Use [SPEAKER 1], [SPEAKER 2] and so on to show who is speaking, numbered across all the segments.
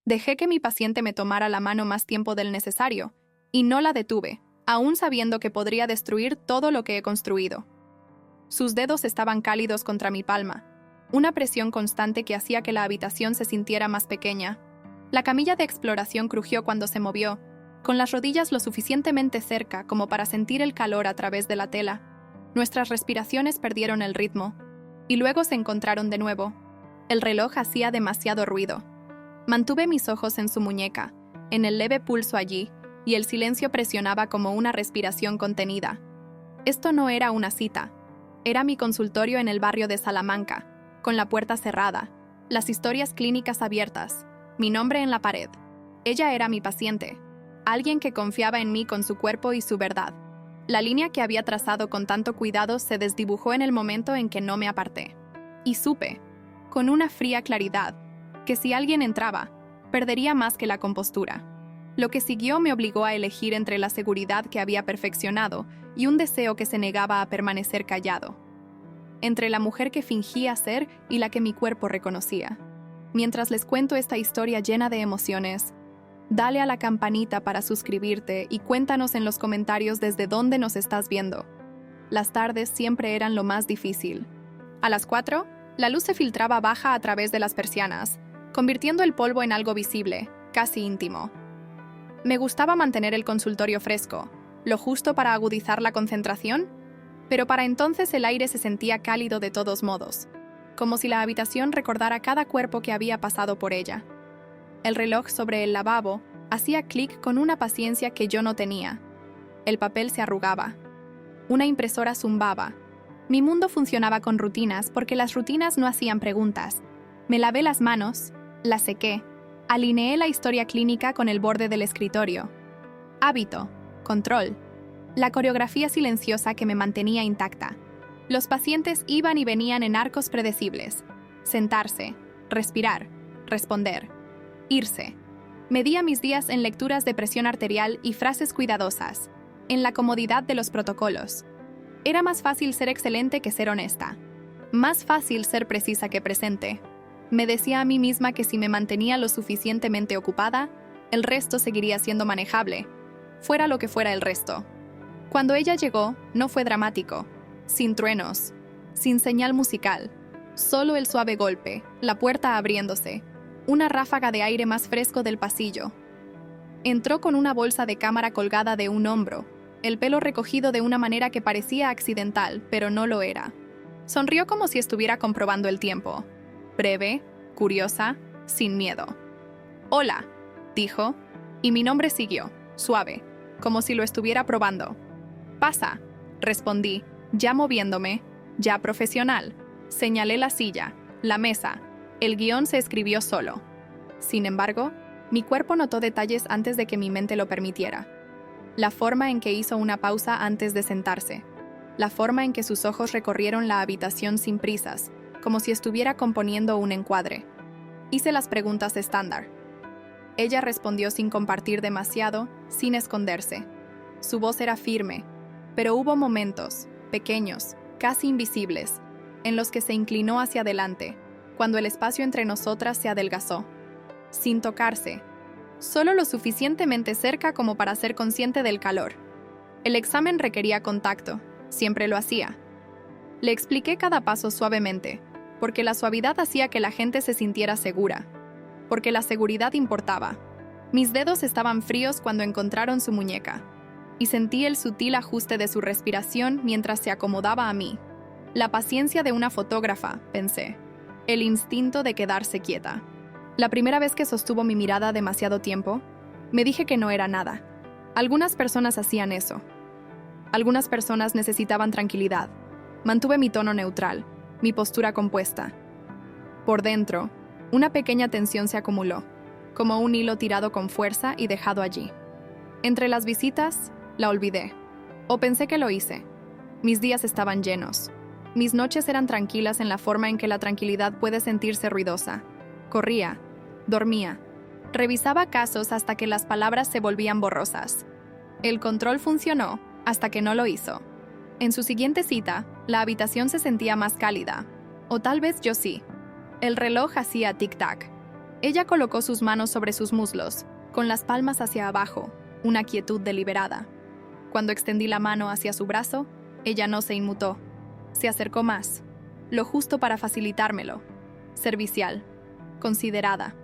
[SPEAKER 1] Dejé que mi paciente me tomara la mano más tiempo del necesario, y no la detuve, aún sabiendo que podría destruir todo lo que he construido. Sus dedos estaban cálidos contra mi palma, una presión constante que hacía que la habitación se sintiera más pequeña. La camilla de exploración crujió cuando se movió, con las rodillas lo suficientemente cerca como para sentir el calor a través de la tela. Nuestras respiraciones perdieron el ritmo, y luego se encontraron de nuevo. El reloj hacía demasiado ruido. Mantuve mis ojos en su muñeca, en el leve pulso allí, y el silencio presionaba como una respiración contenida. Esto no era una cita. Era mi consultorio en el barrio de Salamanca, con la puerta cerrada, las historias clínicas abiertas, mi nombre en la pared. Ella era mi paciente, alguien que confiaba en mí con su cuerpo y su verdad. La línea que había trazado con tanto cuidado se desdibujó en el momento en que no me aparté. Y supe, con una fría claridad, que si alguien entraba, perdería más que la compostura. Lo que siguió me obligó a elegir entre la seguridad que había perfeccionado y un deseo que se negaba a permanecer callado. Entre la mujer que fingía ser y la que mi cuerpo reconocía. Mientras les cuento esta historia llena de emociones, dale a la campanita para suscribirte y cuéntanos en los comentarios desde dónde nos estás viendo. Las tardes siempre eran lo más difícil. A las 4, la luz se filtraba baja a través de las persianas, convirtiendo el polvo en algo visible, casi íntimo. Me gustaba mantener el consultorio fresco, lo justo para agudizar la concentración, pero para entonces el aire se sentía cálido de todos modos, como si la habitación recordara cada cuerpo que había pasado por ella. El reloj sobre el lavabo hacía clic con una paciencia que yo no tenía. El papel se arrugaba. Una impresora zumbaba. Mi mundo funcionaba con rutinas porque las rutinas no hacían preguntas. Me lavé las manos, las sequé, alineé la historia clínica con el borde del escritorio. Hábito, control, la coreografía silenciosa que me mantenía intacta. Los pacientes iban y venían en arcos predecibles. Sentarse, respirar, responder, irse. Medía mis días en lecturas de presión arterial y frases cuidadosas, en la comodidad de los protocolos. Era más fácil ser excelente que ser honesta. Más fácil ser precisa que presente. Me decía a mí misma que si me mantenía lo suficientemente ocupada, el resto seguiría siendo manejable, fuera lo que fuera el resto. Cuando ella llegó, no fue dramático, sin truenos, sin señal musical, solo el suave golpe, la puerta abriéndose, una ráfaga de aire más fresco del pasillo. Entró con una bolsa de cámara colgada de un hombro, el pelo recogido de una manera que parecía accidental, pero no lo era. Sonrió como si estuviera comprobando el tiempo. Breve, curiosa, sin miedo. «Hola», dijo, y mi nombre siguió, suave, como si lo estuviera probando. «Pasa», respondí, ya moviéndome, ya profesional. Señalé la silla, la mesa. El guión se escribió solo. Sin embargo, mi cuerpo notó detalles antes de que mi mente lo permitiera. La forma en que hizo una pausa antes de sentarse. La forma en que sus ojos recorrieron la habitación sin prisas, como si estuviera componiendo un encuadre. Hice las preguntas estándar. Ella respondió sin compartir demasiado, sin esconderse. Su voz era firme, pero hubo momentos, pequeños, casi invisibles, en los que se inclinó hacia adelante, cuando el espacio entre nosotras se adelgazó. Sin tocarse, solo lo suficientemente cerca como para ser consciente del calor. El examen requería contacto, siempre lo hacía. Le expliqué cada paso suavemente, porque la suavidad hacía que la gente se sintiera segura, porque la seguridad importaba. Mis dedos estaban fríos cuando encontraron su muñeca, y sentí el sutil ajuste de su respiración mientras se acomodaba a mí. La paciencia de una fotógrafa, pensé. El instinto de quedarse quieta. La primera vez que sostuvo mi mirada demasiado tiempo, me dije que no era nada. Algunas personas hacían eso. Algunas personas necesitaban tranquilidad. Mantuve mi tono neutral, mi postura compuesta. Por dentro, una pequeña tensión se acumuló, como un hilo tirado con fuerza y dejado allí. Entre las visitas, la olvidé. O pensé que lo hice. Mis días estaban llenos. Mis noches eran tranquilas en la forma en que la tranquilidad puede sentirse ruidosa. Corría, dormía, revisaba casos hasta que las palabras se volvían borrosas. El control funcionó hasta que no lo hizo. En su siguiente cita, la habitación se sentía más cálida. O tal vez yo sí. El reloj hacía tic-tac. Ella colocó sus manos sobre sus muslos, con las palmas hacia abajo, una quietud deliberada. Cuando extendí la mano hacia su brazo, ella no se inmutó. Se acercó más, lo justo para facilitármelo. Servicial, considerada.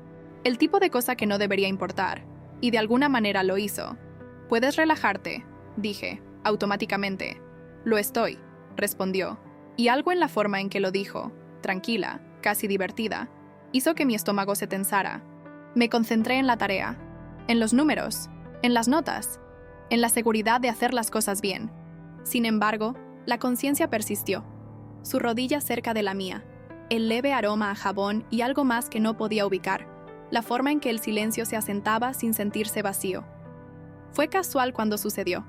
[SPEAKER 1] El tipo de cosa que no debería importar, y de alguna manera lo hizo. «Puedes relajarte», dije, automáticamente. «Lo estoy», respondió, y algo en la forma en que lo dijo, tranquila, casi divertida, hizo que mi estómago se tensara. Me concentré en la tarea, en los números, en las notas, en la seguridad de hacer las cosas bien. Sin embargo, la conciencia persistió. Su rodilla cerca de la mía, el leve aroma a jabón y algo más que no podía ubicar, la forma en que el silencio se asentaba sin sentirse vacío. Fue casual cuando sucedió.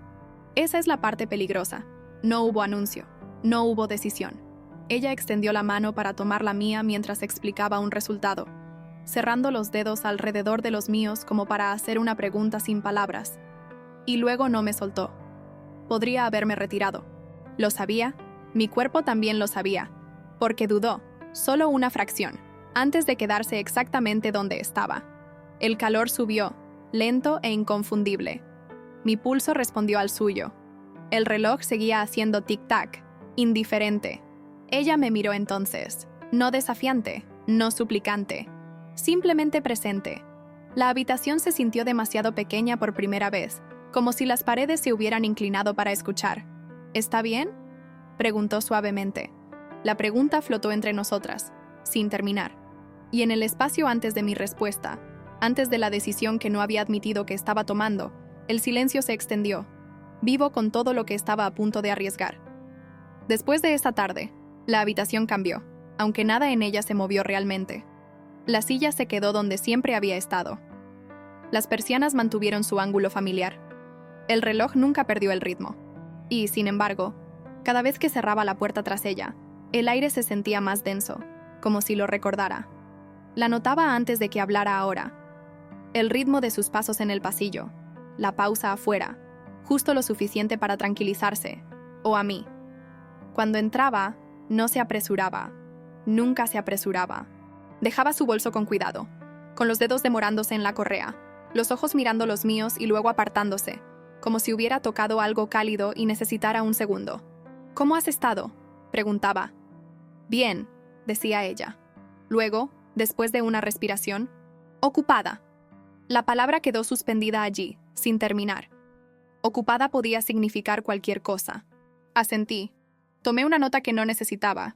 [SPEAKER 1] Esa es la parte peligrosa. No hubo anuncio, no hubo decisión. Ella extendió la mano para tomar la mía mientras explicaba un resultado, cerrando los dedos alrededor de los míos como para hacer una pregunta sin palabras. Y luego no me soltó. Podría haberme retirado. Lo sabía, mi cuerpo también lo sabía, porque dudó, solo una fracción, antes de quedarse exactamente donde estaba. El calor subió, lento e inconfundible. Mi pulso respondió al suyo. El reloj seguía haciendo tic-tac, indiferente. Ella me miró entonces, no desafiante, no suplicante, simplemente presente. La habitación se sintió demasiado pequeña por primera vez, como si las paredes se hubieran inclinado para escuchar. ¿Está bien?, preguntó suavemente. La pregunta flotó entre nosotras, sin terminar. Y en el espacio antes de mi respuesta, antes de la decisión que no había admitido que estaba tomando, el silencio se extendió, vivo con todo lo que estaba a punto de arriesgar. Después de esa tarde, la habitación cambió, aunque nada en ella se movió realmente. La silla se quedó donde siempre había estado. Las persianas mantuvieron su ángulo familiar. El reloj nunca perdió el ritmo. Y, sin embargo, cada vez que cerraba la puerta tras ella, el aire se sentía más denso, como si lo recordara. La notaba antes de que hablara ahora. El ritmo de sus pasos en el pasillo, la pausa afuera, justo lo suficiente para tranquilizarse, o a mí. Cuando entraba, no se apresuraba, nunca se apresuraba. Dejaba su bolso con cuidado, con los dedos demorándose en la correa, los ojos mirando los míos y luego apartándose, como si hubiera tocado algo cálido y necesitara un segundo. «¿Cómo has estado?», preguntaba. «Bien», decía ella. Luego, después de una respiración, «Ocupada». La palabra quedó suspendida allí, sin terminar. Ocupada podía significar cualquier cosa. Asentí. Tomé una nota que no necesitaba.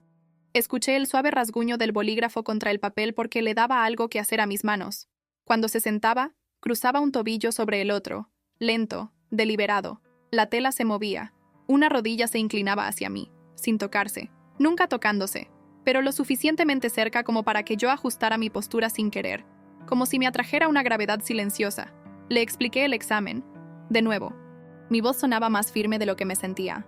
[SPEAKER 1] Escuché el suave rasguño del bolígrafo contra el papel porque le daba algo que hacer a mis manos. Cuando se sentaba, cruzaba un tobillo sobre el otro, lento, deliberado. La tela se movía. Una rodilla se inclinaba hacia mí, sin tocarse, nunca tocándose, pero lo suficientemente cerca como para que yo ajustara mi postura sin querer, como si me atrajera una gravedad silenciosa. Le expliqué el examen. De nuevo, mi voz sonaba más firme de lo que me sentía.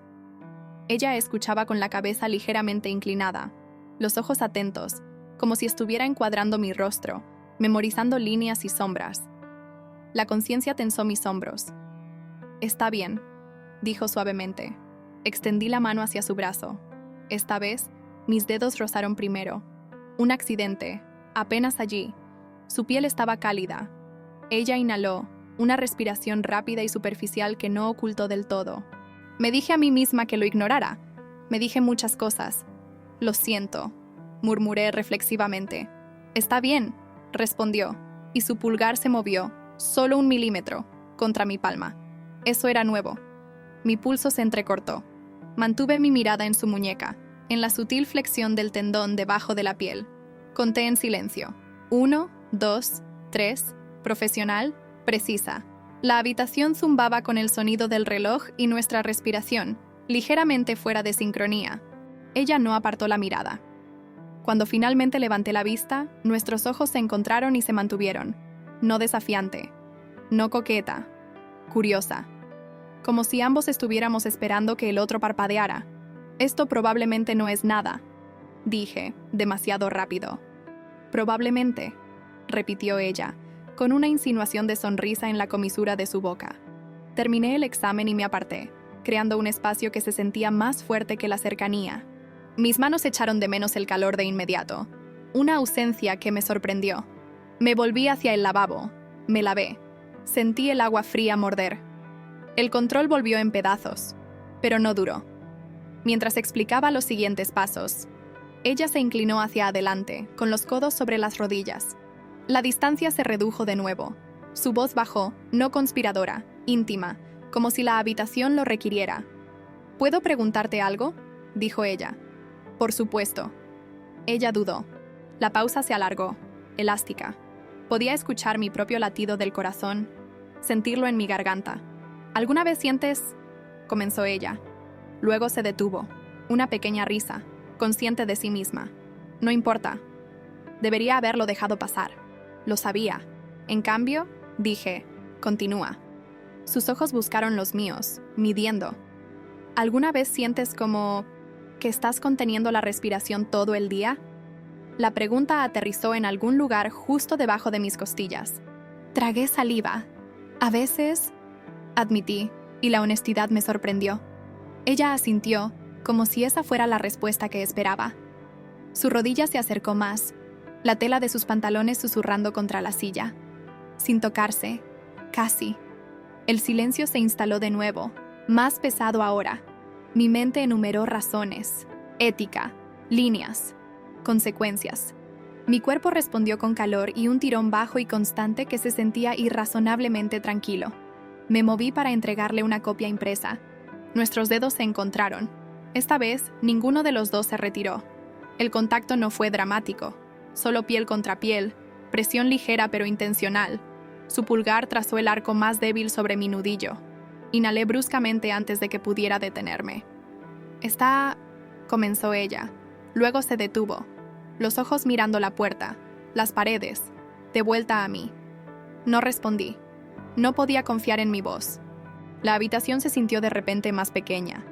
[SPEAKER 1] Ella escuchaba con la cabeza ligeramente inclinada, los ojos atentos, como si estuviera encuadrando mi rostro, memorizando líneas y sombras. La conciencia tensó mis hombros. «Está bien», dijo suavemente. Extendí la mano hacia su brazo. Esta vez, mis dedos rozaron primero. Un accidente, apenas allí. Su piel estaba cálida. Ella inhaló, una respiración rápida y superficial que no ocultó del todo. Me dije a mí misma que lo ignorara. Me dije muchas cosas. «Lo siento», murmuré reflexivamente. «Está bien», respondió, y su pulgar se movió, solo 1 milímetro, contra mi palma. Eso era nuevo. Mi pulso se entrecortó. Mantuve mi mirada en su muñeca, en la sutil flexión del tendón debajo de la piel. Conté en silencio. 1, 2, 3, profesional, precisa. La habitación zumbaba con el sonido del reloj y nuestra respiración, ligeramente fuera de sincronía. Ella no apartó la mirada. Cuando finalmente levanté la vista, nuestros ojos se encontraron y se mantuvieron. No desafiante, no coqueta, curiosa. Como si ambos estuviéramos esperando que el otro parpadeara. «Esto probablemente no es nada», dije, demasiado rápido. «Probablemente», repitió ella, con una insinuación de sonrisa en la comisura de su boca. Terminé el examen y me aparté, creando un espacio que se sentía más fuerte que la cercanía. Mis manos echaron de menos el calor de inmediato, una ausencia que me sorprendió. Me volví hacia el lavabo. Me lavé. Sentí el agua fría morder. El control volvió en pedazos, pero no duró. Mientras explicaba los siguientes pasos, ella se inclinó hacia adelante, con los codos sobre las rodillas. La distancia se redujo de nuevo. Su voz bajó, no conspiradora, íntima, como si la habitación lo requiriera. ¿Puedo preguntarte algo?, dijo ella. Por supuesto. Ella dudó. La pausa se alargó, elástica. Podía escuchar mi propio latido del corazón, sentirlo en mi garganta. ¿Alguna vez sientes...? Comenzó ella. Luego se detuvo. Una pequeña risa, consciente de sí misma. No importa. Debería haberlo dejado pasar. Lo sabía. En cambio, dije, continúa. Sus ojos buscaron los míos, midiendo. ¿Alguna vez sientes como que estás conteniendo la respiración todo el día? La pregunta aterrizó en algún lugar justo debajo de mis costillas. Tragué saliva. A veces, admití, y la honestidad me sorprendió. Ella asintió, como si esa fuera la respuesta que esperaba. Su rodilla se acercó más, la tela de sus pantalones susurrando contra la silla. Sin tocarse, casi. El silencio se instaló de nuevo, más pesado ahora. Mi mente enumeró razones, ética, líneas, consecuencias. Mi cuerpo respondió con calor y un tirón bajo y constante que se sentía irrazonablemente tranquilo. Me moví para entregarle una copia impresa. Nuestros dedos se encontraron. Esta vez, ninguno de los dos se retiró. El contacto no fue dramático, solo piel contra piel, presión ligera pero intencional. Su pulgar trazó el arco más débil sobre mi nudillo. Inhalé bruscamente antes de que pudiera detenerme. Comenzó ella. Luego se detuvo, los ojos mirando la puerta, las paredes, de vuelta a mí. No respondí. No podía confiar en mi voz. La habitación se sintió de repente más pequeña.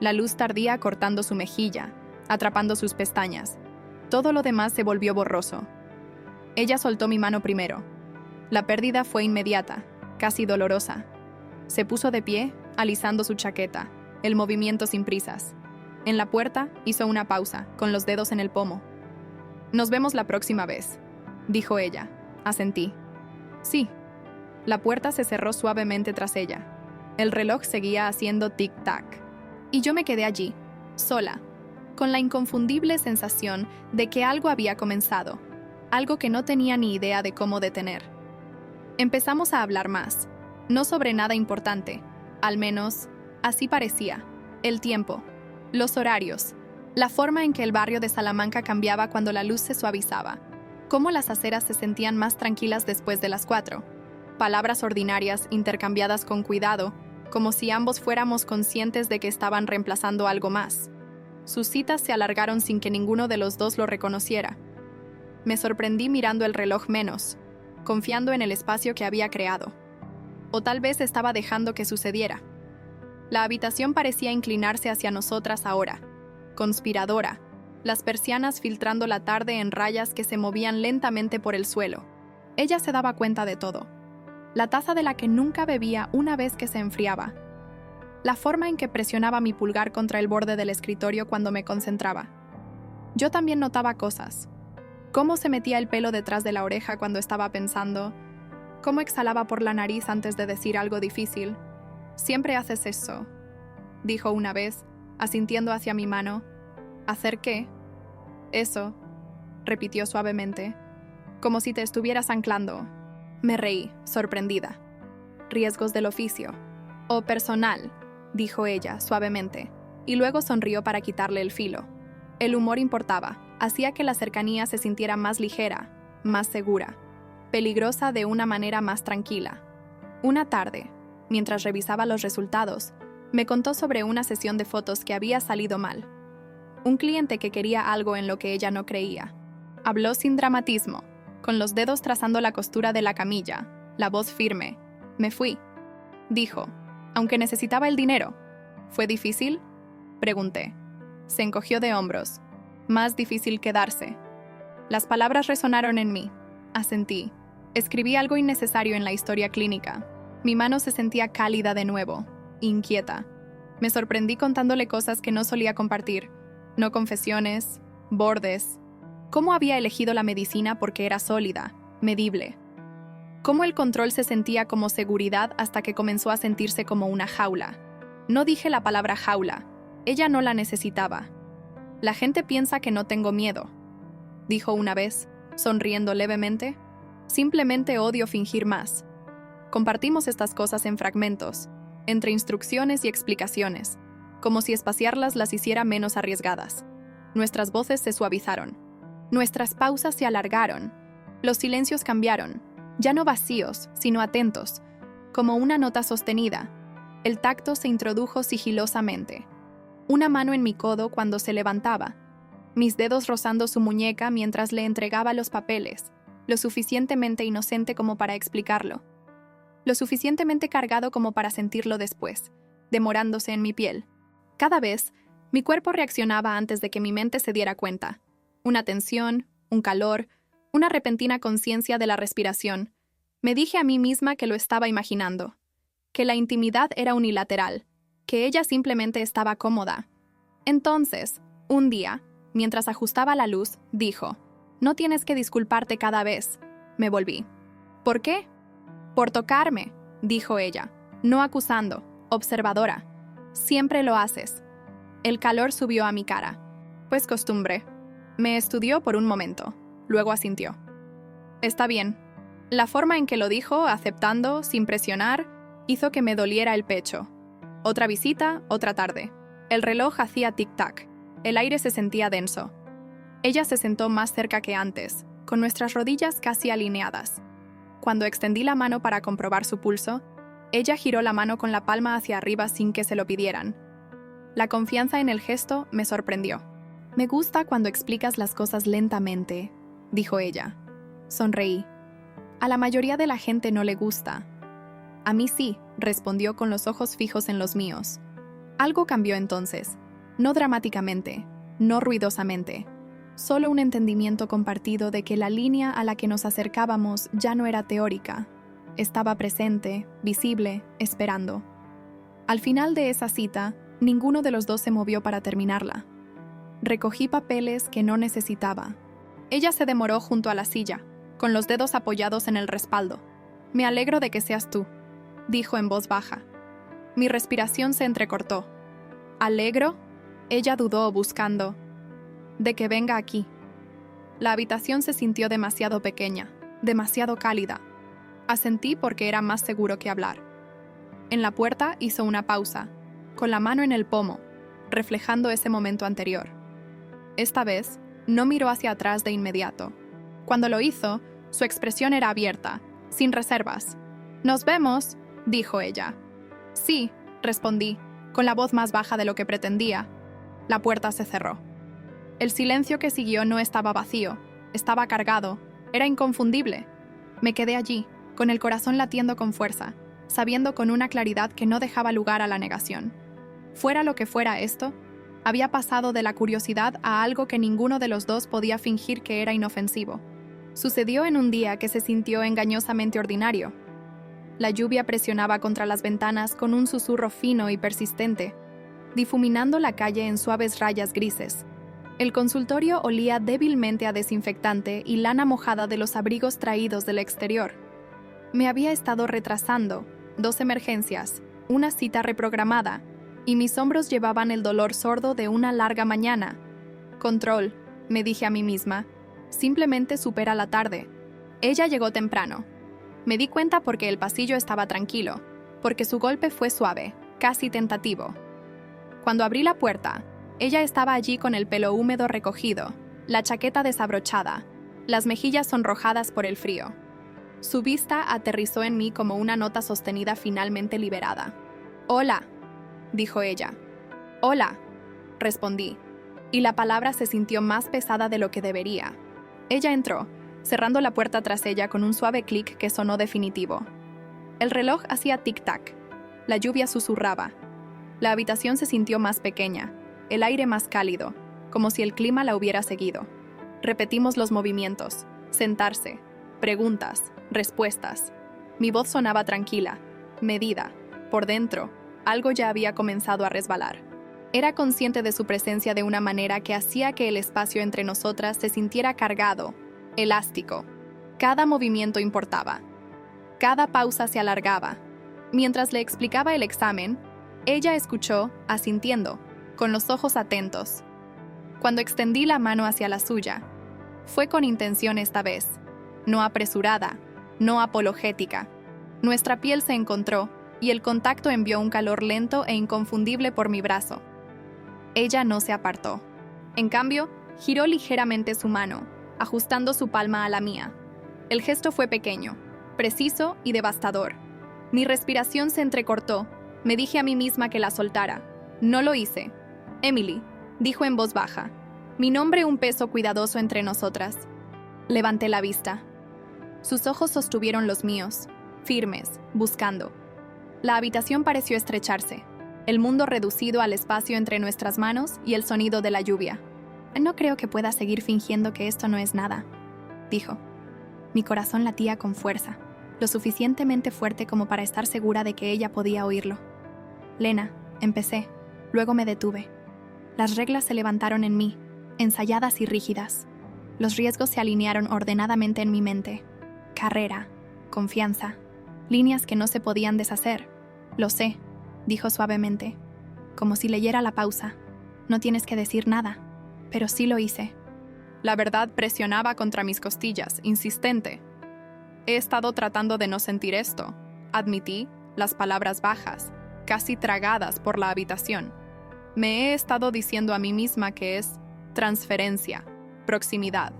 [SPEAKER 1] La luz tardía cortando su mejilla, atrapando sus pestañas. Todo lo demás se volvió borroso. Ella soltó mi mano primero. La pérdida fue inmediata, casi dolorosa. Se puso de pie, alisando su chaqueta, el movimiento sin prisas. En la puerta hizo una pausa, con los dedos en el pomo. «Nos vemos la próxima vez», dijo ella. Asentí. «Sí». La puerta se cerró suavemente tras ella. El reloj seguía haciendo tic-tac. Y yo me quedé allí, sola, con la inconfundible sensación de que algo había comenzado, algo que no tenía ni idea de cómo detener. Empezamos a hablar más, no sobre nada importante, al menos, así parecía. El tiempo, los horarios, la forma en que el barrio de Salamanca cambiaba cuando la luz se suavizaba, cómo las aceras se sentían más tranquilas después de las 4. Palabras ordinarias intercambiadas con cuidado, como si ambos fuéramos conscientes de que estaban reemplazando algo más. Sus citas se alargaron sin que ninguno de los dos lo reconociera. Me sorprendí mirando el reloj menos, confiando en el espacio que había creado. O tal vez estaba dejando que sucediera. La habitación parecía inclinarse hacia nosotras ahora, conspiradora, las persianas filtrando la tarde en rayas que se movían lentamente por el suelo. Ella se daba cuenta de todo. La taza de la que nunca bebía una vez que se enfriaba. La forma en que presionaba mi pulgar contra el borde del escritorio cuando me concentraba. Yo también notaba cosas. Cómo se metía el pelo detrás de la oreja cuando estaba pensando. Cómo exhalaba por la nariz antes de decir algo difícil. «Siempre haces eso», dijo una vez, asintiendo hacia mi mano. «¿Hacer qué?» «Eso», repitió suavemente, como si te estuvieras anclando. Me reí, sorprendida. «Riesgos del oficio». «O personal», dijo ella, suavemente, y luego sonrió para quitarle el filo. El humor importaba, hacía que la cercanía se sintiera más ligera, más segura, peligrosa de una manera más tranquila. Una tarde, mientras revisaba los resultados, me contó sobre una sesión de fotos que había salido mal. Un cliente que quería algo en lo que ella no creía. Habló sin dramatismo, con los dedos trazando la costura de la camilla, la voz firme. «Me fui», dijo, aunque necesitaba el dinero. «¿Fue difícil?», pregunté. Se encogió de hombros. «Más difícil quedarse». Las palabras resonaron en mí. Asentí. Escribí algo innecesario en la historia clínica. Mi mano se sentía cálida de nuevo, inquieta. Me sorprendí contándole cosas que no solía compartir. No confesiones, bordes. Cómo había elegido la medicina porque era sólida, medible. Cómo el control se sentía como seguridad hasta que comenzó a sentirse como una jaula. No dije la palabra jaula. Ella no la necesitaba. La gente piensa que no tengo miedo, dijo una vez, sonriendo levemente. Simplemente odio fingir más. Compartimos estas cosas en fragmentos, entre instrucciones y explicaciones, como si espaciarlas las hiciera menos arriesgadas. Nuestras voces se suavizaron. Nuestras pausas se alargaron. Los silencios cambiaron, ya no vacíos, sino atentos, como una nota sostenida. El tacto se introdujo sigilosamente. Una mano en mi codo cuando se levantaba, mis dedos rozando su muñeca mientras le entregaba los papeles, lo suficientemente inocente como para explicarlo, lo suficientemente cargado como para sentirlo después, demorándose en mi piel. Cada vez, mi cuerpo reaccionaba antes de que mi mente se diera cuenta. Una tensión, un calor, una repentina conciencia de la respiración. Me dije a mí misma que lo estaba imaginando, que la intimidad era unilateral, que ella simplemente estaba cómoda. Entonces, un día, mientras ajustaba la luz, dijo: «No tienes que disculparte cada vez». Me volví. «¿Por qué?» «Por tocarme», dijo ella, no acusando, observadora. «Siempre lo haces». El calor subió a mi cara. «Pues costumbre». Me estudió por un momento, luego asintió. «Está bien». La forma en que lo dijo, aceptando, sin presionar, hizo que me doliera el pecho. Otra visita, otra tarde. El reloj hacía tic-tac. El aire se sentía denso. Ella se sentó más cerca que antes, con nuestras rodillas casi alineadas. Cuando extendí la mano para comprobar su pulso, ella giró la mano con la palma hacia arriba sin que se lo pidieran. La confianza en el gesto me sorprendió. «Me gusta cuando explicas las cosas lentamente», dijo ella. Sonreí. «A la mayoría de la gente no le gusta». «A mí sí», respondió con los ojos fijos en los míos. Algo cambió entonces. No dramáticamente, no ruidosamente. Solo un entendimiento compartido de que la línea a la que nos acercábamos ya no era teórica. Estaba presente, visible, esperando. Al final de esa cita, ninguno de los dos se movió para terminarla. Recogí papeles que no necesitaba. Ella se demoró junto a la silla, con los dedos apoyados en el respaldo. «Me alegro de que seas tú», dijo en voz baja. Mi respiración se entrecortó. «¿Alegro?» Ella dudó, buscando. «De que venga aquí». La habitación se sintió demasiado pequeña, demasiado cálida. Asentí porque era más seguro que hablar. En la puerta hizo una pausa, con la mano en el pomo, reflejando ese momento anterior. Esta vez, no miró hacia atrás de inmediato. Cuando lo hizo, su expresión era abierta, sin reservas. «Nos vemos», dijo ella. «Sí», respondí, con la voz más baja de lo que pretendía. La puerta se cerró. El silencio que siguió no estaba vacío, estaba cargado, era inconfundible. Me quedé allí, con el corazón latiendo con fuerza, sabiendo con una claridad que no dejaba lugar a la negación. Fuera lo que fuera esto, había pasado de la curiosidad a algo que ninguno de los dos podía fingir que era inofensivo. Sucedió en un día que se sintió engañosamente ordinario. La lluvia presionaba contra las ventanas con un susurro fino y persistente, difuminando la calle en suaves rayas grises. El consultorio olía débilmente a desinfectante y lana mojada de los abrigos traídos del exterior. Me había estado retrasando, 2 emergencias, una cita reprogramada, y mis hombros llevaban el dolor sordo de una larga mañana. «Control», me dije a mí misma, «simplemente supera la tarde». Ella llegó temprano. Me di cuenta porque el pasillo estaba tranquilo, porque su golpe fue suave, casi tentativo. Cuando abrí la puerta, ella estaba allí con el pelo húmedo recogido, la chaqueta desabrochada, las mejillas sonrojadas por el frío. Su vista aterrizó en mí como una nota sostenida finalmente liberada. «Hola», dijo ella. «Hola», respondí, y la palabra se sintió más pesada de lo que debería. Ella entró, cerrando la puerta tras ella con un suave clic que sonó definitivo. El reloj hacía tic-tac. La lluvia susurraba. La habitación se sintió más pequeña, el aire más cálido, como si el clima la hubiera seguido. Repetimos los movimientos, sentarse, preguntas, respuestas. Mi voz sonaba tranquila, medida. Por dentro, algo ya había comenzado a resbalar. Era consciente de su presencia de una manera que hacía que el espacio entre nosotras se sintiera cargado, elástico. Cada movimiento importaba. Cada pausa se alargaba. Mientras le explicaba el examen, ella escuchó, asintiendo, con los ojos atentos. Cuando extendí la mano hacia la suya, fue con intención esta vez, no apresurada, no apologética. Nuestra piel se encontró y el contacto envió un calor lento e inconfundible por mi brazo. Ella no se apartó. En cambio, giró ligeramente su mano, ajustando su palma a la mía. El gesto fue pequeño, preciso y devastador. Mi respiración se entrecortó. Me dije a mí misma que la soltara. No lo hice. Emily, dijo en voz baja. Mi nombre un peso cuidadoso entre nosotras. Levanté la vista. Sus ojos sostuvieron los míos, firmes, buscando. La habitación pareció estrecharse, el mundo reducido al espacio entre nuestras manos y el sonido de la lluvia. No creo que pueda seguir fingiendo que esto no es nada, dijo. Mi corazón latía con fuerza, lo suficientemente fuerte como para estar segura de que ella podía oírlo. Lena, empecé, luego me detuve. Las reglas se levantaron en mí, ensayadas y rígidas. Los riesgos se alinearon ordenadamente en mi mente. Carrera, confianza, líneas que no se podían deshacer. Lo sé, dijo suavemente, como si leyera la pausa. No tienes que decir nada, pero sí lo hice. La verdad presionaba contra mis costillas, insistente. He estado tratando de no sentir esto, admití, las palabras bajas, casi tragadas por la habitación. Me he estado diciendo a mí misma que es transferencia, proximidad.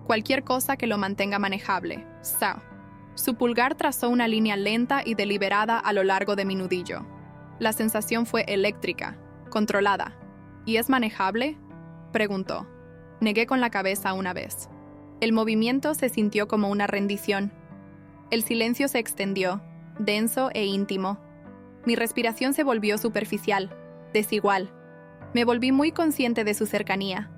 [SPEAKER 1] Cualquier cosa que lo mantenga manejable. Su pulgar trazó una línea lenta y deliberada a lo largo de mi nudillo. La sensación fue eléctrica, controlada. ¿Y es manejable?, preguntó. Negué con la cabeza una vez. El movimiento se sintió como una rendición. El silencio se extendió, denso e íntimo. Mi respiración se volvió superficial, desigual. Me volví muy consciente de su cercanía.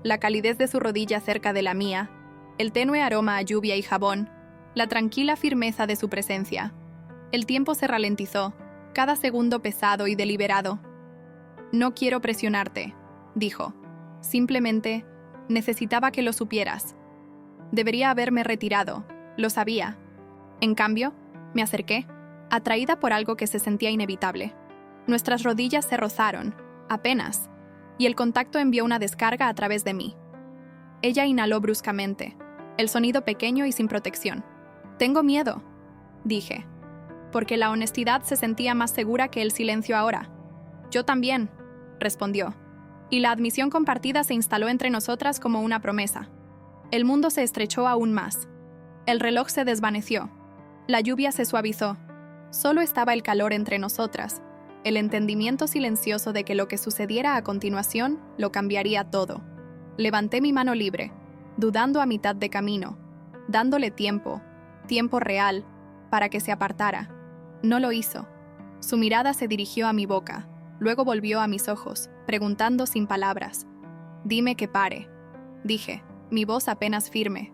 [SPEAKER 1] La calidez de su rodilla cerca de la mía, el tenue aroma a lluvia y jabón, la tranquila firmeza de su presencia. El tiempo se ralentizó, cada segundo pesado y deliberado. No quiero presionarte, dijo. Simplemente, necesitaba que lo supieras. Debería haberme retirado, lo sabía. En cambio, me acerqué, atraída por algo que se sentía inevitable. Nuestras rodillas se rozaron, apenas, y el contacto envió una descarga a través de mí. Ella inhaló bruscamente, el sonido pequeño y sin protección. Tengo miedo, dije, porque la honestidad se sentía más segura que el silencio ahora. Yo también, respondió, y la admisión compartida se instaló entre nosotras como una promesa. El mundo se estrechó aún más. El reloj se desvaneció. La lluvia se suavizó. Solo estaba el calor entre nosotras, el entendimiento silencioso de que lo que sucediera a continuación lo cambiaría todo. Levanté mi mano libre, dudando a mitad de camino, dándole tiempo real, para que se apartara. No lo hizo. Su mirada se dirigió a mi boca, luego volvió a mis ojos, preguntando sin palabras. Dime que pare, dije, mi voz apenas firme.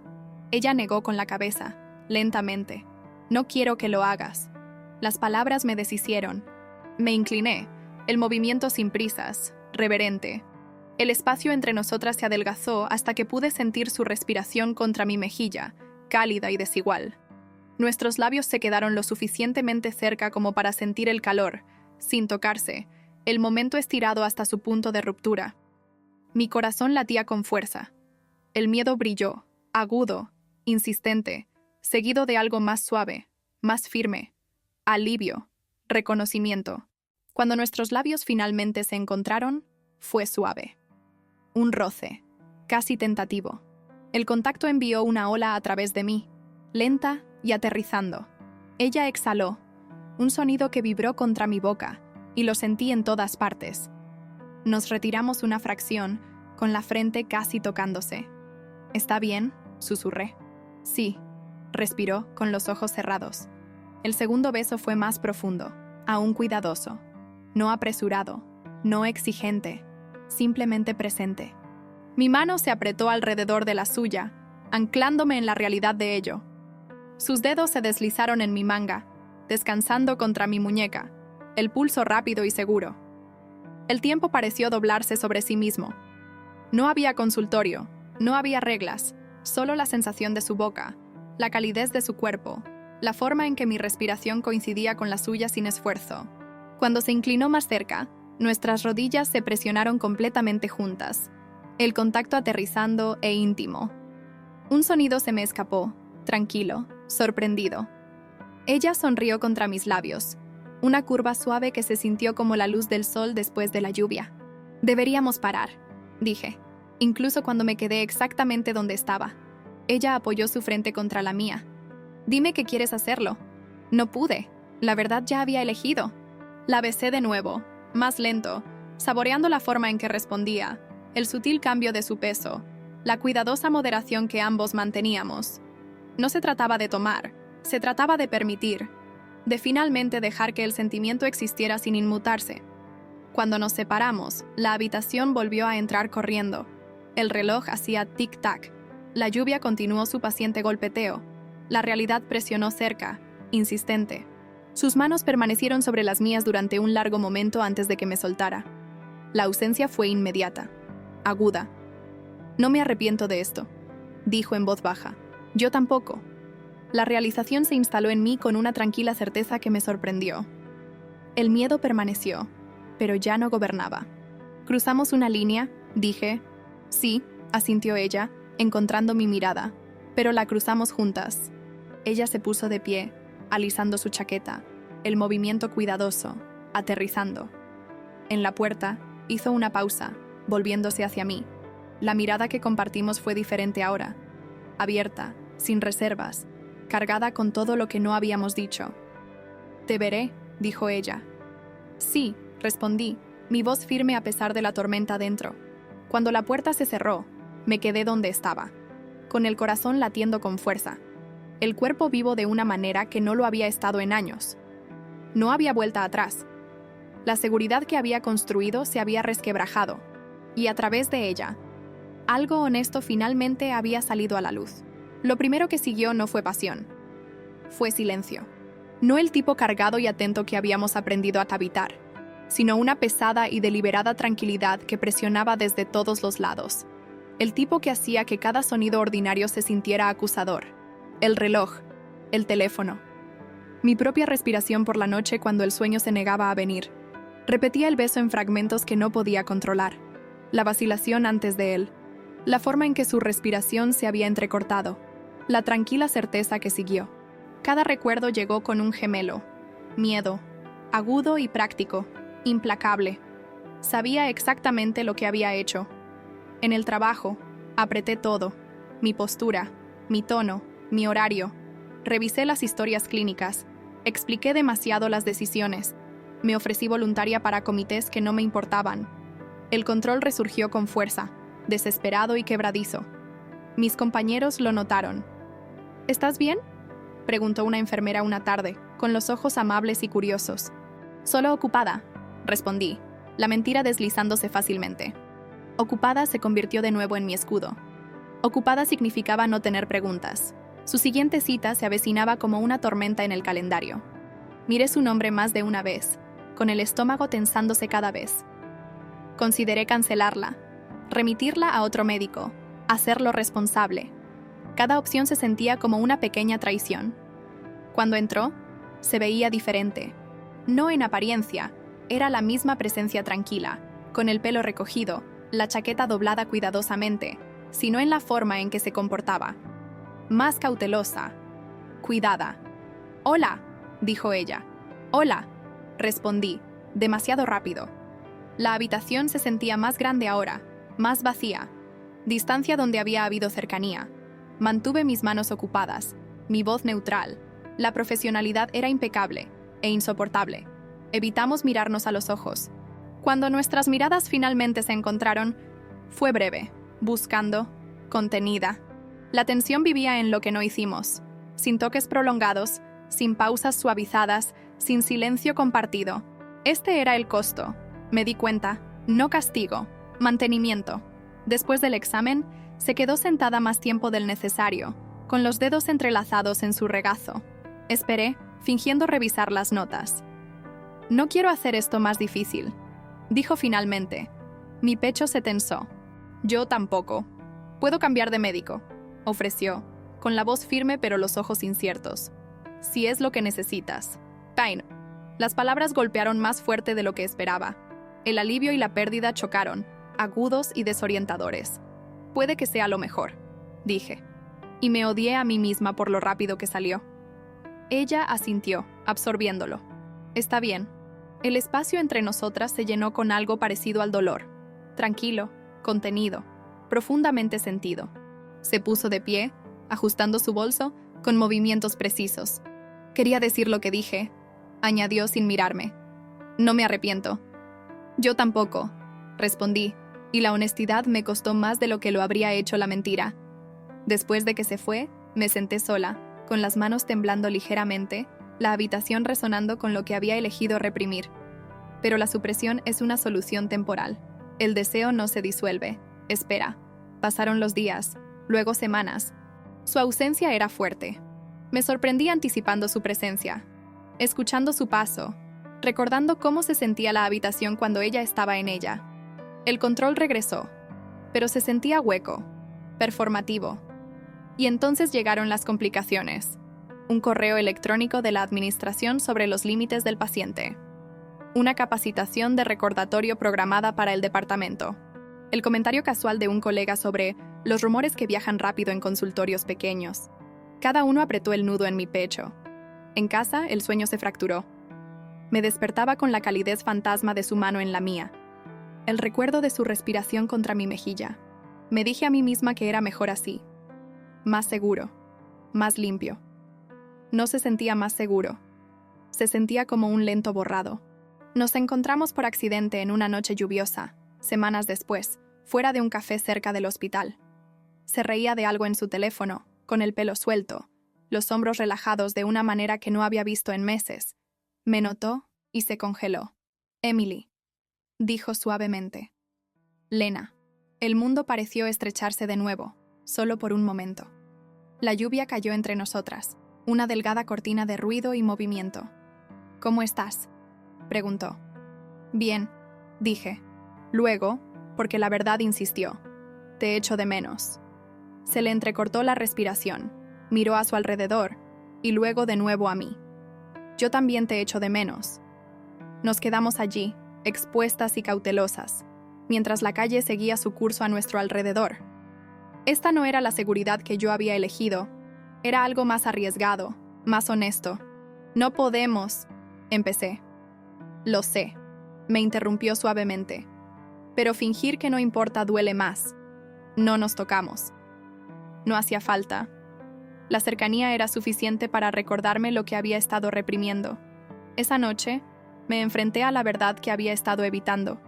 [SPEAKER 1] Ella negó con la cabeza, lentamente. No quiero que lo hagas. Las palabras me deshicieron. Me incliné, el movimiento sin prisas, reverente. El espacio entre nosotras se adelgazó hasta que pude sentir su respiración contra mi mejilla, cálida y desigual. Nuestros labios se quedaron lo suficientemente cerca como para sentir el calor, sin tocarse, el momento estirado hasta su punto de ruptura. Mi corazón latía con fuerza. El miedo brilló, agudo, insistente, seguido de algo más suave, más firme. Alivio, reconocimiento. Cuando nuestros labios finalmente se encontraron, fue suave. Un roce, casi tentativo. El contacto envió una ola a través de mí, lenta y aterrizando. Ella exhaló, un sonido que vibró contra mi boca, y lo sentí en todas partes. Nos retiramos una fracción, con la frente casi tocándose. ¿Está bien?, susurré. Sí, respiró, con los ojos cerrados. El segundo beso fue más profundo, aún cuidadoso. No apresurado, no exigente, simplemente presente. Mi mano se apretó alrededor de la suya, anclándome en la realidad de ello. Sus dedos se deslizaron en mi manga, descansando contra mi muñeca, el pulso rápido y seguro. El tiempo pareció doblarse sobre sí mismo. No había consultorio, no había reglas, solo la sensación de su boca, la calidez de su cuerpo, la forma en que mi respiración coincidía con la suya sin esfuerzo. Cuando se inclinó más cerca, nuestras rodillas se presionaron completamente juntas, el contacto aterrizando e íntimo. Un sonido se me escapó, tranquilo, sorprendido. Ella sonrió contra mis labios, una curva suave que se sintió como la luz del sol después de la lluvia. Deberíamos parar, dije, incluso cuando me quedé exactamente donde estaba. Ella apoyó su frente contra la mía. Dime que quieres hacerlo. No pude. La verdad ya había elegido. La besé de nuevo, más lento, saboreando la forma en que respondía, el sutil cambio de su peso, la cuidadosa moderación que ambos manteníamos. No se trataba de tomar, se trataba de permitir, de finalmente dejar que el sentimiento existiera sin inmutarse. Cuando nos separamos, la habitación volvió a entrar corriendo. El reloj hacía tic-tac. La lluvia continuó su paciente golpeteo. La realidad presionó cerca, insistente. Sus manos permanecieron sobre las mías durante un largo momento antes de que me soltara. La ausencia fue inmediata, aguda. No me arrepiento de esto, dijo en voz baja. Yo tampoco. La realización se instaló en mí con una tranquila certeza que me sorprendió. El miedo permaneció, pero ya no gobernaba. ¿Cruzamos una línea?, dije. Sí, asintió ella, encontrando mi mirada, pero la cruzamos juntas. Ella se puso de pie, alisando su chaqueta, el movimiento cuidadoso, aterrizando. En la puerta, hizo una pausa, volviéndose hacia mí. La mirada que compartimos fue diferente ahora, abierta, sin reservas, cargada con todo lo que no habíamos dicho. «Te veré», dijo ella. «Sí», respondí, mi voz firme a pesar de la tormenta dentro. Cuando la puerta se cerró, me quedé donde estaba, con el corazón latiendo con fuerza, el cuerpo vivo de una manera que no lo había estado en años. No había vuelta atrás. La seguridad que había construido se había resquebrajado, y a través de ella, algo honesto finalmente había salido a la luz. Lo primero que siguió no fue pasión, fue silencio. No el tipo cargado y atento que habíamos aprendido a habitar, sino una pesada y deliberada tranquilidad que presionaba desde todos los lados. El tipo que hacía que cada sonido ordinario se sintiera acusador. El reloj, el teléfono. Mi propia respiración por la noche cuando el sueño se negaba a venir. Repetía el beso en fragmentos que no podía controlar. La vacilación antes de él. La forma en que su respiración se había entrecortado. La tranquila certeza que siguió. Cada recuerdo llegó con un gemelo. Miedo. Agudo y práctico. Implacable. Sabía exactamente lo que había hecho. En el trabajo, apreté todo. Mi postura, mi tono, mi horario. Revisé las historias clínicas. Expliqué demasiado las decisiones. Me ofrecí voluntaria para comités que no me importaban. El control resurgió con fuerza, desesperado y quebradizo. Mis compañeros lo notaron. ¿Estás bien?, preguntó una enfermera una tarde, con los ojos amables y curiosos. Solo ocupada, respondí, la mentira deslizándose fácilmente. Ocupada se convirtió de nuevo en mi escudo. Ocupada significaba no tener preguntas. Su siguiente cita se avecinaba como una tormenta en el calendario. Miré su nombre más de una vez, con el estómago tensándose cada vez. Consideré cancelarla, remitirla a otro médico, hacerlo responsable. Cada opción se sentía como una pequeña traición. Cuando entró, se veía diferente. No en apariencia, era la misma presencia tranquila, con el pelo recogido, la chaqueta doblada cuidadosamente, sino en la forma en que se comportaba. Más cautelosa, cuidada. «Hola», dijo ella. «Hola», respondí, demasiado rápido. La habitación se sentía más grande ahora, más vacía, distancia donde había habido cercanía. Mantuve mis manos ocupadas, mi voz neutral. La profesionalidad era impecable e insoportable. Evitamos mirarnos a los ojos. Cuando nuestras miradas finalmente se encontraron, fue breve, buscando, contenida. La tensión vivía en lo que no hicimos, sin toques prolongados, sin pausas suavizadas, sin silencio compartido. Este era el costo. Me di cuenta, no castigo, mantenimiento. Después del examen, se quedó sentada más tiempo del necesario, con los dedos entrelazados en su regazo. Esperé, fingiendo revisar las notas. «No quiero hacer esto más difícil», dijo finalmente. Mi pecho se tensó. «Yo tampoco. Puedo cambiar de médico», ofreció, con la voz firme pero los ojos inciertos. Si es lo que necesitas. Fine. Las palabras golpearon más fuerte de lo que esperaba. El alivio y la pérdida chocaron, agudos y desorientadores. Puede que sea lo mejor, dije. Y me odié a mí misma por lo rápido que salió. Ella asintió, absorbiéndolo. Está bien. El espacio entre nosotras se llenó con algo parecido al dolor. Tranquilo, contenido, profundamente sentido. Se puso de pie, ajustando su bolso, con movimientos precisos. Quería decir lo que dije, añadió sin mirarme. No me arrepiento. Yo tampoco, respondí, y la honestidad me costó más de lo que lo habría hecho la mentira. Después de que se fue, me senté sola, con las manos temblando ligeramente, la habitación resonando con lo que había elegido reprimir. Pero la supresión es una solución temporal. El deseo no se disuelve. Espera. Pasaron los días, luego semanas. Su ausencia era fuerte. Me sorprendí anticipando su presencia, escuchando su paso, recordando cómo se sentía la habitación cuando ella estaba en ella. El control regresó, pero se sentía hueco, performativo. Y entonces llegaron las complicaciones. Un correo electrónico de la administración sobre los límites del paciente. Una capacitación de recordatorio programada para el departamento. El comentario casual de un colega sobre los rumores que viajan rápido en consultorios pequeños. Cada uno apretó el nudo en mi pecho. En casa, el sueño se fracturó. Me despertaba con la calidez fantasma de su mano en la mía. El recuerdo de su respiración contra mi mejilla. Me dije a mí misma que era mejor así. Más seguro. Más limpio. No se sentía más seguro. Se sentía como un lento borrado. Nos encontramos por accidente en una noche lluviosa, semanas después, fuera de un café cerca del hospital. Se reía de algo en su teléfono, con el pelo suelto, los hombros relajados de una manera que no había visto en meses. Me notó y se congeló. Emily, dijo suavemente. Lena. El mundo pareció estrecharse de nuevo, solo por un momento. La lluvia cayó entre nosotras, una delgada cortina de ruido y movimiento. ¿Cómo estás?, preguntó. Bien, dije. Luego, porque la verdad insistió. Te echo de menos. Se le entrecortó la respiración, miró a su alrededor, y luego de nuevo a mí. Yo también te echo de menos. Nos quedamos allí, expuestas y cautelosas, mientras la calle seguía su curso a nuestro alrededor. Esta no era la seguridad que yo había elegido. Era algo más arriesgado, más honesto. No podemos, empecé. Lo sé, me interrumpió suavemente. Pero fingir que no importa duele más. No nos tocamos. No hacía falta. La cercanía era suficiente para recordarme lo que había estado reprimiendo. Esa noche, me enfrenté a la verdad que había estado evitando.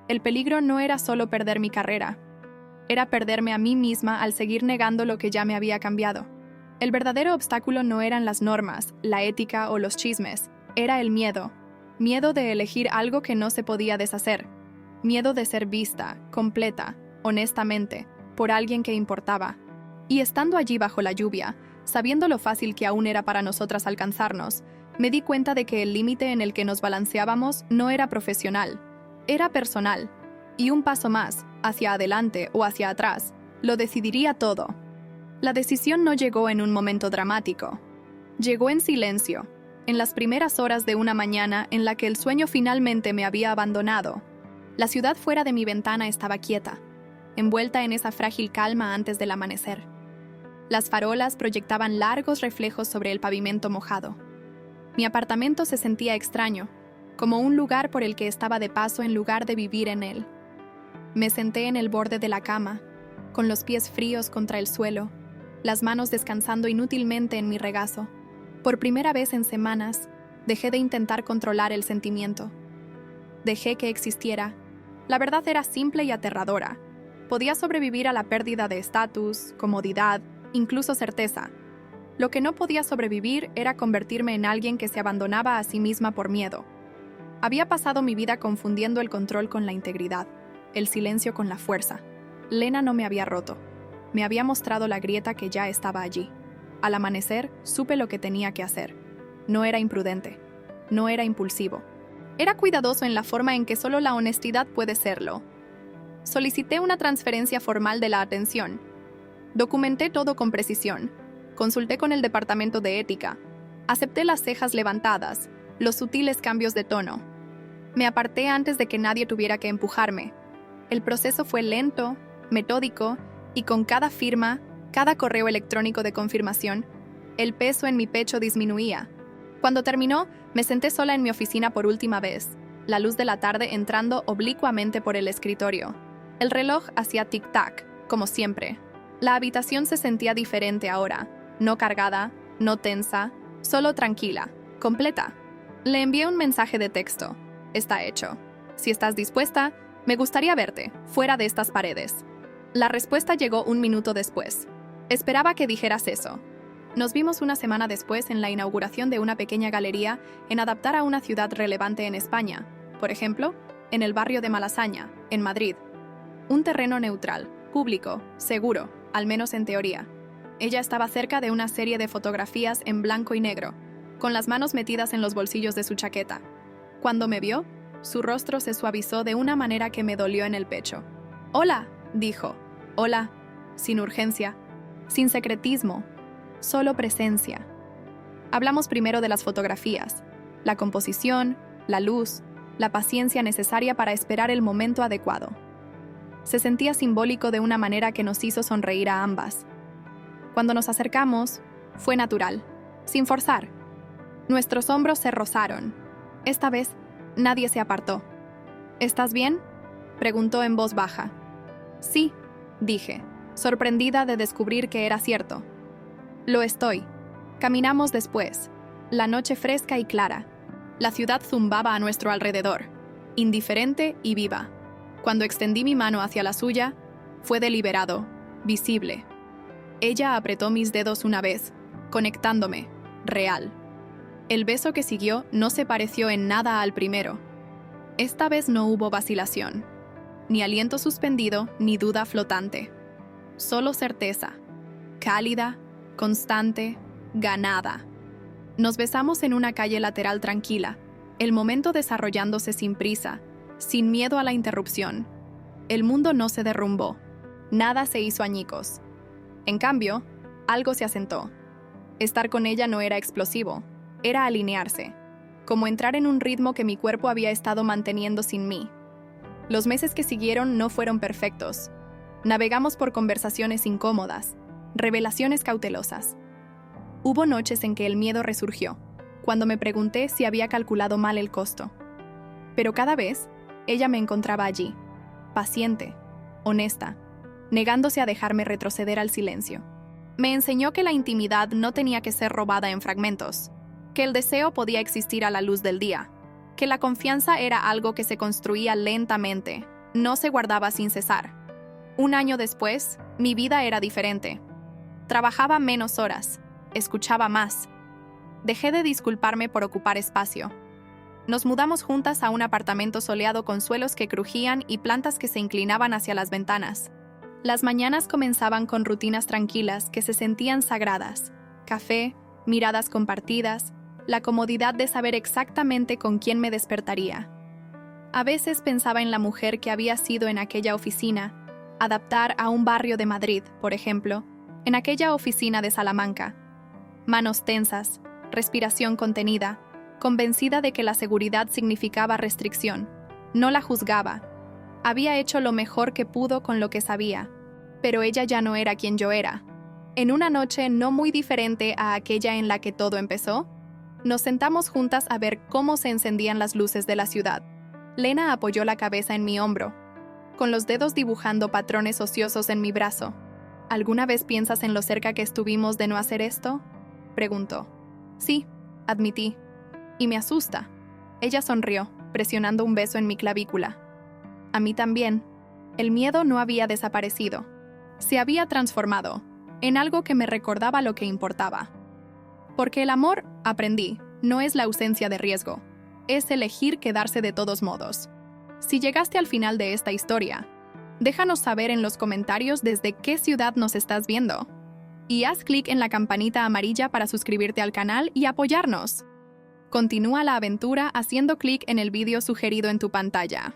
[SPEAKER 1] El peligro no era solo perder mi carrera. Era perderme a mí misma al seguir negando lo que ya me había cambiado. El verdadero obstáculo no eran las normas, la ética o los chismes. Era el miedo. Miedo de elegir algo que no se podía deshacer. Miedo de ser vista, completa, honestamente, por alguien que importaba. Y estando allí bajo la lluvia, sabiendo lo fácil que aún era para nosotras alcanzarnos, me di cuenta de que el límite en el que nos balanceábamos no era profesional, era personal. Y un paso más, hacia adelante o hacia atrás, lo decidiría todo. La decisión no llegó en un momento dramático. Llegó en silencio, en las primeras horas de una mañana en la que el sueño finalmente me había abandonado. La ciudad fuera de mi ventana estaba quieta, envuelta en esa frágil calma antes del amanecer. Las farolas proyectaban largos reflejos sobre el pavimento mojado. Mi apartamento se sentía extraño, como un lugar por el que estaba de paso en lugar de vivir en él. Me senté en el borde de la cama, con los pies fríos contra el suelo, las manos descansando inútilmente en mi regazo. Por primera vez en semanas, dejé de intentar controlar el sentimiento. Dejé que existiera. La verdad era simple y aterradora. Podía sobrevivir a la pérdida de estatus, comodidad, incluso certeza. Lo que no podía sobrevivir era convertirme en alguien que se abandonaba a sí misma por miedo. Había pasado mi vida confundiendo el control con la integridad, el silencio con la fuerza. Lena no me había roto. Me había mostrado la grieta que ya estaba allí. Al amanecer, supe lo que tenía que hacer. No era imprudente. No era impulsivo. Era cuidadoso en la forma en que solo la honestidad puede serlo. Solicité una transferencia formal de la atención. Documenté todo con precisión. Consulté con el departamento de ética. Acepté las cejas levantadas, los sutiles cambios de tono. Me aparté antes de que nadie tuviera que empujarme. El proceso fue lento, metódico, y con cada firma, cada correo electrónico de confirmación, el peso en mi pecho disminuía. Cuando terminó, me senté sola en mi oficina por última vez, la luz de la tarde entrando oblicuamente por el escritorio. El reloj hacía tic-tac, como siempre. La habitación se sentía diferente ahora, no cargada, no tensa, solo tranquila, completa. Le envié un mensaje de texto. Está hecho. Si estás dispuesta, me gustaría verte, fuera de estas paredes. La respuesta llegó 1 minuto después. Esperaba que dijeras eso. Nos vimos una semana después en la inauguración de una pequeña galería en adaptar a una ciudad relevante en España, por ejemplo, en el barrio de Malasaña, en Madrid. Un terreno neutral, público, seguro, al menos en teoría. Ella estaba cerca de una serie de fotografías en blanco y negro, con las manos metidas en los bolsillos de su chaqueta. Cuando me vio, su rostro se suavizó de una manera que me dolió en el pecho. «Hola», dijo. «Hola», sin urgencia, sin secretismo, solo presencia. Hablamos primero de las fotografías, la composición, la luz, la paciencia necesaria para esperar el momento adecuado. Se sentía simbólico de una manera que nos hizo sonreír a ambas. Cuando nos acercamos, fue natural, sin forzar. Nuestros hombros se rozaron. Esta vez, nadie se apartó. «¿Estás bien?», preguntó en voz baja. «Sí», dije, sorprendida de descubrir que era cierto. «Lo estoy». Caminamos después, la noche fresca y clara. La ciudad zumbaba a nuestro alrededor, indiferente y viva. Cuando extendí mi mano hacia la suya, fue deliberado, visible. Ella apretó mis dedos una vez, conectándome, real. El beso que siguió no se pareció en nada al primero. Esta vez no hubo vacilación, ni aliento suspendido, ni duda flotante. Solo certeza, cálida, constante, ganada. Nos besamos en una calle lateral tranquila, el momento desarrollándose sin prisa, sin miedo a la interrupción. El mundo no se derrumbó, nada se hizo añicos. En cambio, algo se asentó. Estar con ella no era explosivo, era alinearse, como entrar en un ritmo que mi cuerpo había estado manteniendo sin mí. Los meses que siguieron no fueron perfectos. Navegamos por conversaciones incómodas, revelaciones cautelosas. Hubo noches en que el miedo resurgió, cuando me pregunté si había calculado mal el costo. Pero cada vez, ella me encontraba allí, paciente, honesta, negándose a dejarme retroceder al silencio. Me enseñó que la intimidad no tenía que ser robada en fragmentos, que el deseo podía existir a la luz del día, que la confianza era algo que se construía lentamente, no se guardaba sin cesar. 1 año después, mi vida era diferente. Trabajaba menos horas, escuchaba más. Dejé de disculparme por ocupar espacio. Nos mudamos juntas a un apartamento soleado con suelos que crujían y plantas que se inclinaban hacia las ventanas. Las mañanas comenzaban con rutinas tranquilas que se sentían sagradas. Café, miradas compartidas, la comodidad de saber exactamente con quién me despertaría. A veces pensaba en la mujer que había sido en aquella oficina, adaptar a un barrio de Madrid, por ejemplo, en aquella oficina de Salamanca. Manos tensas, respiración contenida, convencida de que la seguridad significaba restricción. No la juzgaba. Había hecho lo mejor que pudo con lo que sabía, pero ella ya no era quien yo era. En una noche no muy diferente a aquella en la que todo empezó, nos sentamos juntas a ver cómo se encendían las luces de la ciudad. Lena apoyó la cabeza en mi hombro, con los dedos dibujando patrones ociosos en mi brazo. ¿Alguna vez piensas en lo cerca que estuvimos de no hacer esto?, preguntó. Sí, admití. Y me asusta. Ella sonrió, presionando un beso en mi clavícula. A mí también. El miedo no había desaparecido. Se había transformado en algo que me recordaba lo que importaba. Porque el amor, aprendí, no es la ausencia de riesgo. Es elegir quedarse de todos modos. Si llegaste al final de esta historia, déjanos saber en los comentarios desde qué ciudad nos estás viendo. Y haz clic en la campanita amarilla para suscribirte al canal y apoyarnos. Continúa la aventura haciendo clic en el vídeo sugerido en tu pantalla.